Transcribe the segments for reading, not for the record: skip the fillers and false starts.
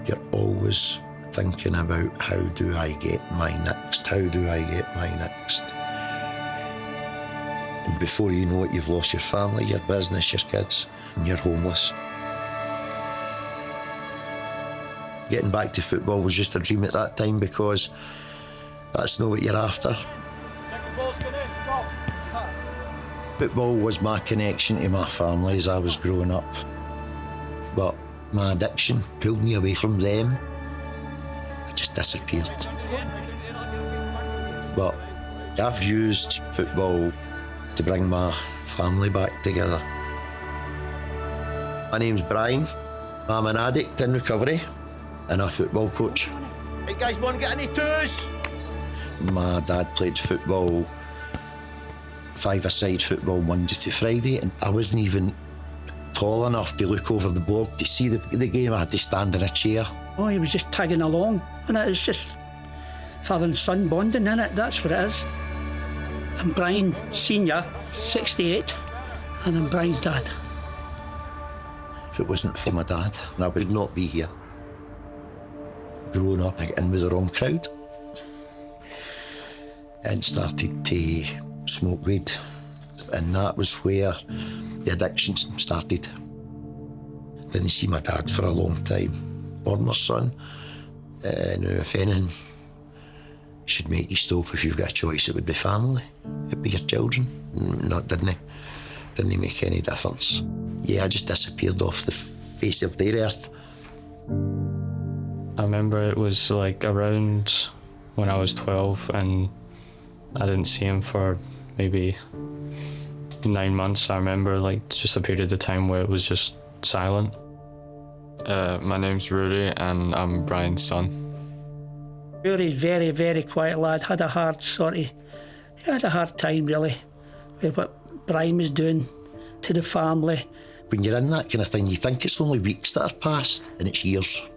You're always thinking about how do I get my next? How do I get my next? And before you know it, you've lost your family, your business, your kids, and you're homeless. Getting back to football was just a dream at that time because that's not what you're after. Football was my connection to my family as I was growing up. But my addiction pulled me away from them. I just disappeared. But I've used football to bring my family back together. My name's Brian. I'm an addict in recovery and a football coach. Hey guys, want to get any toes? My dad played football, five-a-side football, Monday to Friday, and I wasn't even tall enough to look over the board to see the game. I had to stand in a chair. Oh, he was just tagging along, and it's just father and son bonding, innit? That's what it is. I'm Brian Senior, 68, and I'm Brian's dad. If it wasn't for my dad, I would not be here. Growing up in with the wrong crowd, and started to smoke weed, and that was where the addiction started. Didn't see my dad for a long time, or my son. And if anything should make you stop, if you've got a choice, it would be family, it'd be your children. No, didn't make any difference. Yeah, I just disappeared off the face of the earth. I remember it was like around when I was 12 and I didn't see him for maybe 9 months. I remember like just a period of time where it was just silent. My name's Rory and I'm Brian's son. Rory's very, very quiet lad. He had a hard time really with what Brian was doing to the family. When you're in that kind of thing, you think it's only weeks that are passed, and it's years.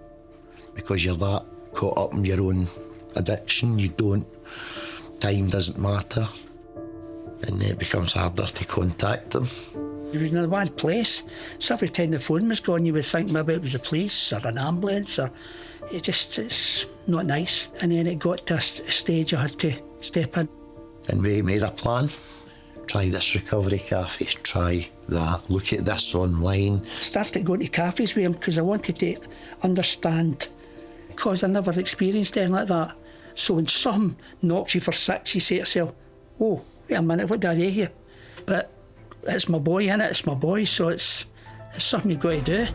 Because you're that caught up in your own addiction, time doesn't matter. And then it becomes harder to contact them. He was in a bad place, so every time the phone was gone, you would think maybe it was the police or an ambulance, or it's not nice. And then it got to a stage I had to step in. And we made a plan. Try this recovery cafe, try that, look at this online. Started going to cafes with him because I wanted to understand, because I never experienced anything like that. So when something knocks you for six, you say to yourself, oh, wait a minute, what did I do here? But it's my boy, innit? It's my boy, so it's something you've got to do.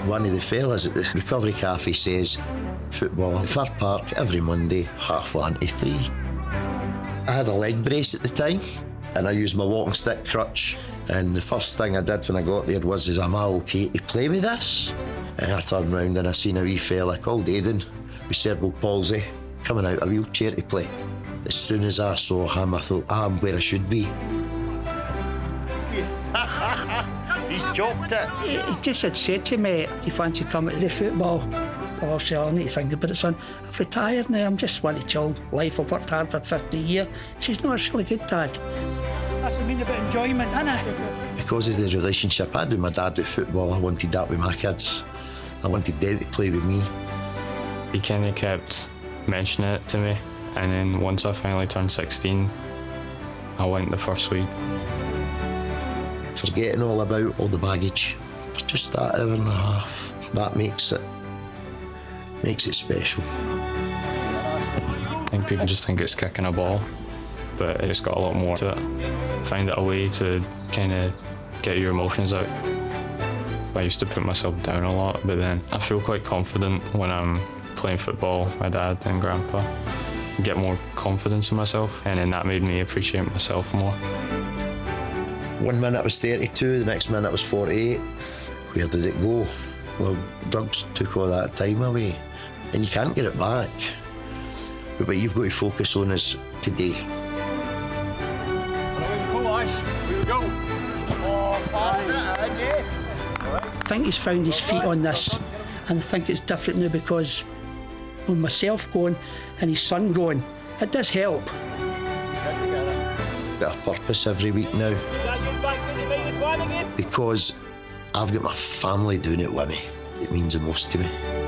One of the fellas at the recovery cafe says, football in Fir Park every Monday, 1:30 to 3. I had a leg brace at the time, and I used my walking stick crutch. And the first thing I did when I got there was, am I okay to play with this? And I turned round and I seen a wee fella called Aidan with cerebral palsy coming out of a wheelchair to play. As soon as I saw him, I thought, I'm where I should be. He's chopped it. He just had said to me, you fancy coming to the football? Well, obviously, I need to think about it, son. I've retired now, I'm just want to chill life. I've worked hard for 50 years. She's not it's really good, Dad. That's what I mean about enjoyment, innit? Because of the relationship I had with my dad with football, I wanted that with my kids. I wanted them to play with me. He kind of kept mentioning it to me, and then once I finally turned 16, I went the first week. Forgetting all about all the baggage for just that hour and a half, that makes it special. I think people just think it's kicking a ball, but it's got a lot more to it. Find it a way to kind of get your emotions out. I used to put myself down a lot, but then I feel quite confident when I'm playing football with my dad and grandpa. Get more confidence in myself, and then that made me appreciate myself more. 1 minute I was 32, the next minute I was 48. Where did it go? Well, drugs took all that time away, and you can't get it back. But what you've got to focus on is today. Here we go. Oh, past it, yeah. I think he's found his feet on this, and I think it's different now because with myself going and his son going, it does help. Got a purpose every week now. Because I've got my family doing it with me. It means the most to me.